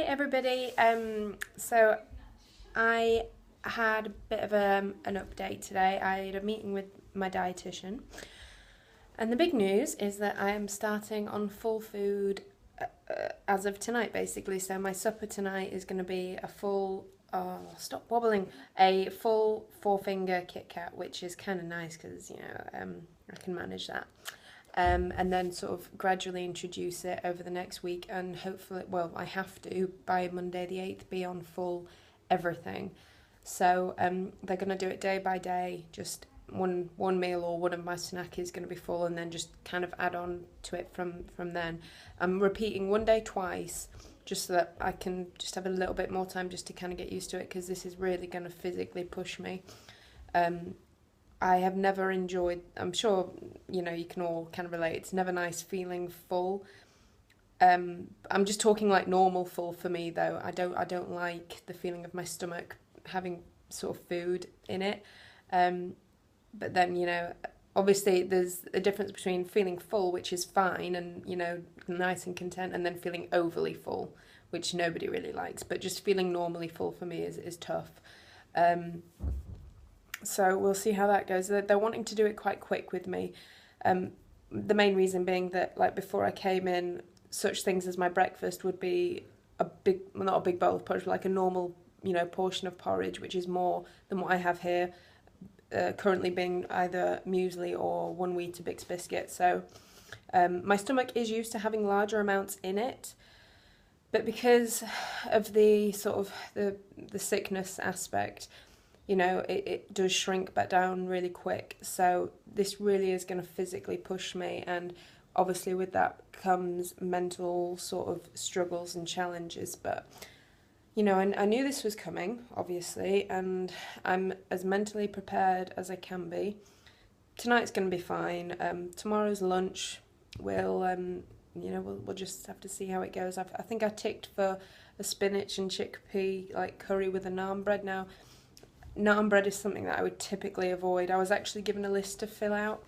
everybody. So I had a bit of an update today. I had a meeting with my dietitian, and the big news is that I am starting on full food as of tonight, basically. So my supper tonight is going to be a full. Oh, stop wobbling! A full four-finger Kit Kat, which is kind of nice because I can manage that. And then sort of gradually introduce it over the next week, and hopefully, well, I have to by Monday the 8th be on full everything. So they're going to do it day by day, just one meal or one of my snack is going to be full, and then just kind of add on to it from then. I'm repeating one day twice, just so that I can just have a little bit more time just to kind of get used to it, because this is really going to physically push me. I have never enjoyed, I'm sure, you can all kind of relate, it's never nice feeling full. I'm just talking like normal full for me though. I don't like the feeling of my stomach having sort of food in it. But then, obviously there's a difference between feeling full, which is fine and, nice and content, and then feeling overly full, which nobody really likes. But just feeling normally full for me is tough. So we'll see how that goes. They're wanting to do it quite quick with me. The main reason being that, like, before I came in, such things as my breakfast would be not a big bowl of porridge, but like a normal, portion of porridge, which is more than what I have here, currently being either muesli or one Weetabix biscuit. So my stomach is used to having larger amounts in it, but because of the sort of the sickness aspect, it does shrink back down really quick. So this really is going to physically push me, and obviously with that comes mental sort of struggles and challenges. But I knew this was coming, obviously, and I'm as mentally prepared as I can be. Tonight's going to be fine. Tomorrow's lunch, we'll just have to see how it goes. I think I ticked for a spinach and chickpea like curry with a naan bread. Now, naan bread is something that I would typically avoid. I was actually given a list to fill out.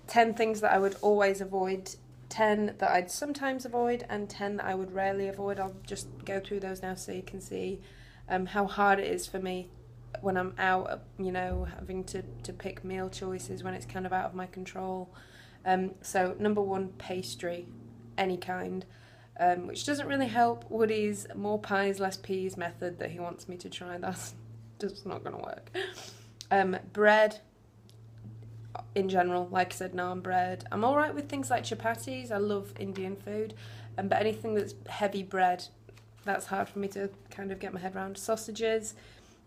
10 things that I would always avoid, 10 that I'd sometimes avoid, and 10 that I would rarely avoid. I'll just go through those now so you can see how hard it is for me when I'm out, having to pick meal choices when it's kind of out of my control. So number 1, pastry, any kind, which doesn't really help Woody's more pies, less peas method that he wants me to try. That's just not going to work. Bread, in general, like I said, naan bread. I'm alright with things like chapatis. I love Indian food, but anything that's heavy bread, that's hard for me to kind of get my head around. Sausages,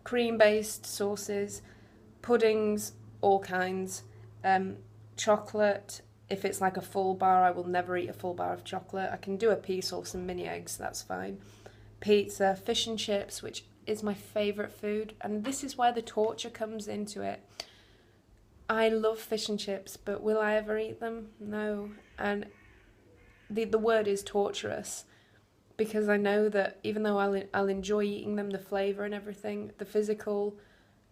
cream-based sauces, puddings, all kinds. Chocolate, if it's like a full bar, I will never eat a full bar of chocolate. I can do a piece or some mini eggs, that's fine. Pizza, fish and chips, which is my favourite food, and this is where the torture comes into it. I love fish and chips, but will I ever eat them? No. And the word is torturous, because I know that even though I'll enjoy eating them, the flavour and everything, the physical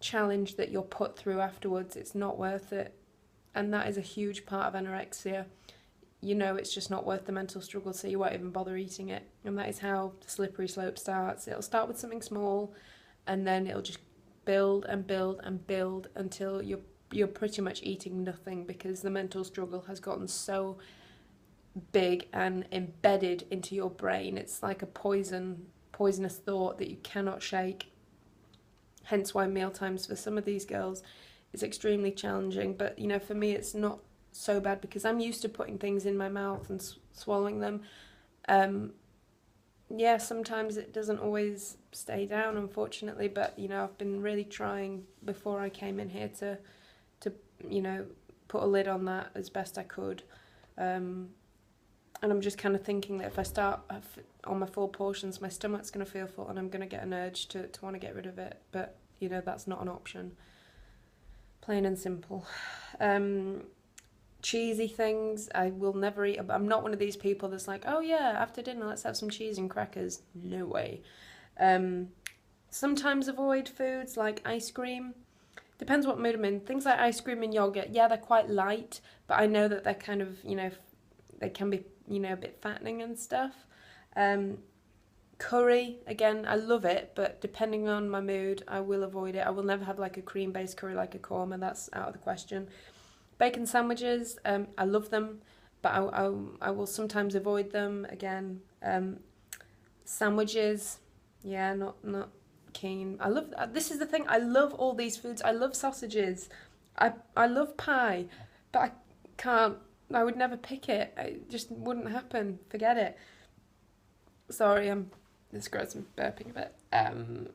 challenge that you're put through afterwards, it's not worth it. And that is a huge part of anorexia. It's just not worth the mental struggle, so you won't even bother eating it. And that is how the slippery slope starts. It'll start with something small, and then it'll just build and build and build until you're pretty much eating nothing, because the mental struggle has gotten so big and embedded into your brain. It's like a poisonous thought that you cannot shake. Hence why mealtimes for some of these girls is extremely challenging. But, for me it's not so bad, because I'm used to putting things in my mouth and swallowing them. Sometimes it doesn't always stay down, unfortunately, but, I've been really trying before I came in here to put a lid on that as best I could. And I'm just kind of thinking that if I start on my full portions, my stomach's going to feel full and I'm going to get an urge to want to get rid of it. But, that's not an option. Plain and simple. Cheesy things, I will never eat. I'm not one of these people that's like, oh yeah, after dinner, let's have some cheese and crackers. No way. Sometimes avoid foods like ice cream. Depends what mood I'm in. Things like ice cream and yogurt, yeah, they're quite light, but I know that they're kind of, they can be, a bit fattening and stuff. Curry, again, I love it, but depending on my mood, I will avoid it. I will never have like a cream-based curry like a korma, that's out of the question. Bacon sandwiches, I love them, but I will sometimes avoid them, again. Sandwiches, yeah, not keen. I love, this is the thing, I love all these foods. I love sausages, I love pie, but I can't, I would never pick it. It just wouldn't happen, forget it. Sorry, this gross, I'm burping a bit. And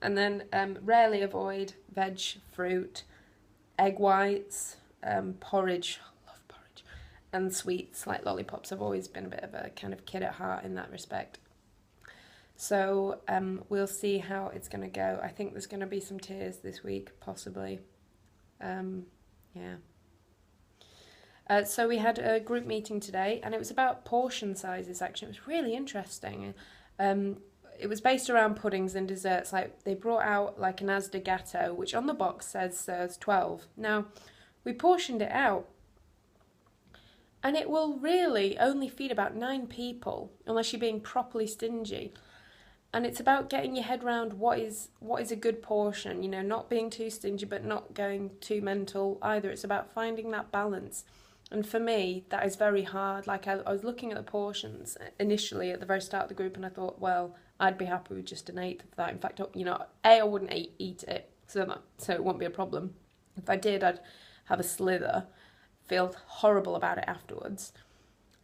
then rarely avoid veg, fruit, egg whites, porridge. I love porridge. And sweets like lollipops. I've always been a bit of a kind of kid at heart in that respect. So we'll see how it's going to go. I think there's going to be some tears this week, possibly. Yeah. So we had a group meeting today, and it was about portion sizes, actually. It was really interesting. It was based around puddings and desserts. Like, they brought out like an Asda Gatto, which on the box says serves 12. Now, we portioned it out, and it will really only feed about 9 people, unless you're being properly stingy. And it's about getting your head round what is a good portion, you know, not being too stingy, but not going too mental either. It's about finding that balance. And for me, that is very hard. Like, I was looking at the portions initially at the very start of the group, and I thought, well, I'd be happy with just an eighth of that. In fact, you know, I wouldn't eat it, so it won't be a problem. If I did, I'd have a slither, feel horrible about it afterwards.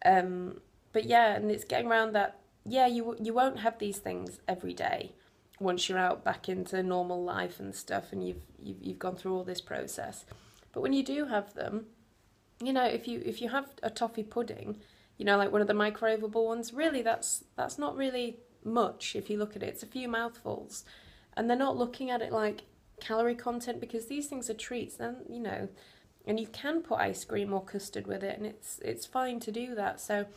But yeah, and it's getting around that. Yeah, you won't have these things every day once you're out back into normal life and stuff, and you've gone through all this process. But when you do have them, you know, if you have a toffee pudding, you know, like one of the microwavable ones, really that's not really much if you look at it. It's a few mouthfuls, and they're not looking at it like calorie content, because these things are treats. Then, you know, and you can put ice cream or custard with it, and it's fine to do that. So,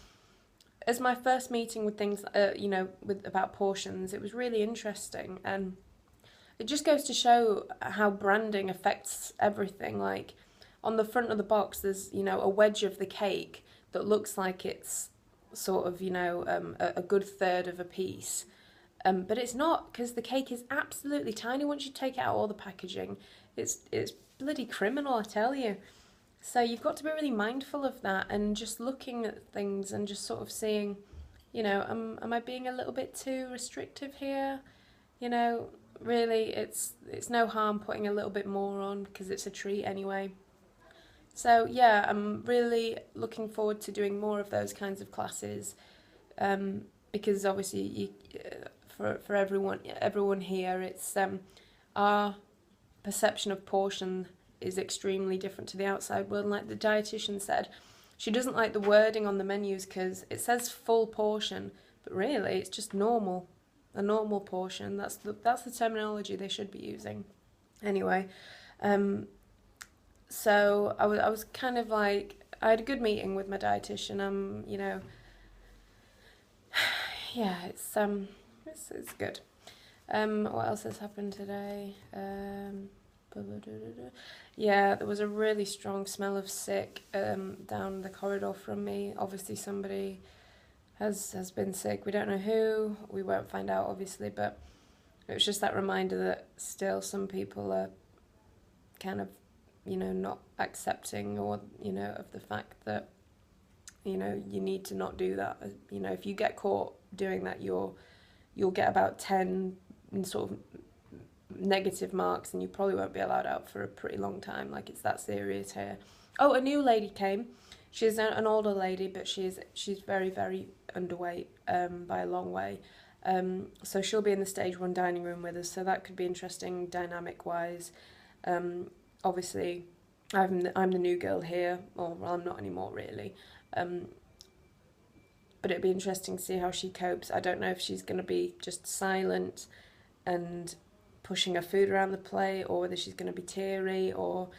as my first meeting with things, you know, about portions, it was really interesting, and it just goes to show how branding affects everything. Like, on the front of the box, there's, you know, a wedge of the cake that looks like it's sort of, you know, a good third of a piece. But it's not, because the cake is absolutely tiny once you take out all the packaging. It's bloody criminal, I tell you. So you've got to be really mindful of that, and just looking at things and just sort of seeing, you know, am I being a little bit too restrictive here? You know, really, it's no harm putting a little bit more on, because it's a treat anyway. So yeah, I'm really looking forward to doing more of those kinds of classes, because obviously for everyone here, it's our perception of portion is extremely different to the outside world. And like the dietitian said, she doesn't like the wording on the menus because it says full portion, but really it's just normal, a normal portion. That's the terminology they should be using. Anyway, so I was kind of like, I had a good meeting with my dietitian. You know, yeah, it's good. What else has happened today? Yeah, there was a really strong smell of sick down the corridor from me. Obviously somebody has been sick. We don't know who. We won't find out, obviously, but it was just that reminder that still some people are kind of, you know, not accepting, or, you know, of the fact that, you know, you need to not do that. You know, if you get caught doing that, you'll get about 10 sort of negative marks, and you probably won't be allowed out for a pretty long time. Like, it's that serious here. Oh, a new lady came. She's an older lady, but she's very, very underweight by a long way. So she'll be in the stage 1 dining room with us, so that could be interesting dynamic wise. Obviously, I'm the new girl here, or well, I'm not anymore really. But it'd be interesting to see how she copes. I don't know if she's going to be just silent and pushing her food around the plate, or whether she's going to be teary, or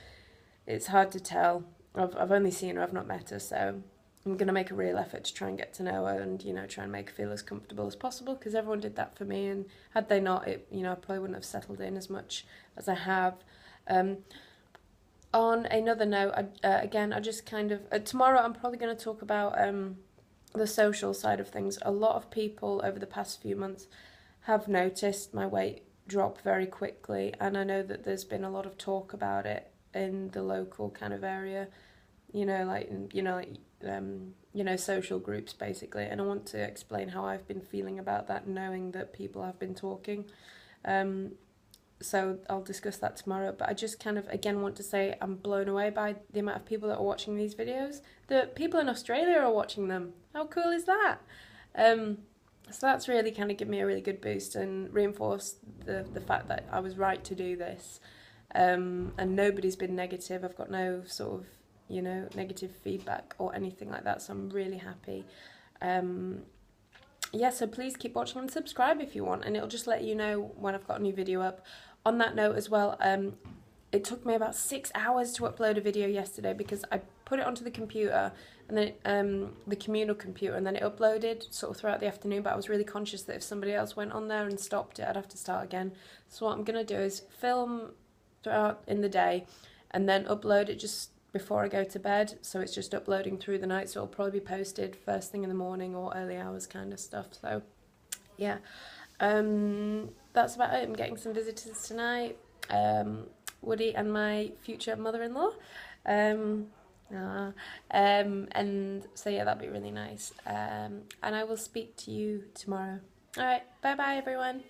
it's hard to tell. I've only seen her, I've not met her, so I'm going to make a real effort to try and get to know her, and, you know, try and make her feel as comfortable as possible, because everyone did that for me, and had they not, it, you know, I probably wouldn't have settled in as much as I have. On another note, I just kind of, tomorrow I'm probably going to talk about the social side of things, a lot of people over the past few months have noticed my weight drop very quickly, and I know that there's been a lot of talk about it in the local kind of area, social groups basically, and I want to explain how I've been feeling about that, knowing that people have been talking. So I'll discuss that tomorrow, but I just kind of again want to say I'm blown away by the amount of people that are watching these videos. The people in Australia are watching them. How cool is that? So that's really kind of given me a really good boost and reinforced the fact that I was right to do this. And nobody's been negative. I've got no sort of, negative feedback or anything like that, so I'm really happy. So please keep watching and subscribe if you want, and it'll just let you know when I've got a new video up. On that note as well, it took me about 6 hours to upload a video yesterday because I put it onto the computer, and then the communal computer, and then it uploaded sort of throughout the afternoon, but I was really conscious that if somebody else went on there and stopped it, I'd have to start again. So what I'm going to do is film throughout in the day and then upload it just before I go to bed, so it's just uploading through the night, so it'll probably be posted first thing in the morning or early hours kind of stuff. So yeah, that's about it. I'm getting some visitors tonight, Woody and my future mother-in-law, and so yeah, that'll be really nice, and I will speak to you tomorrow. All right, bye bye everyone.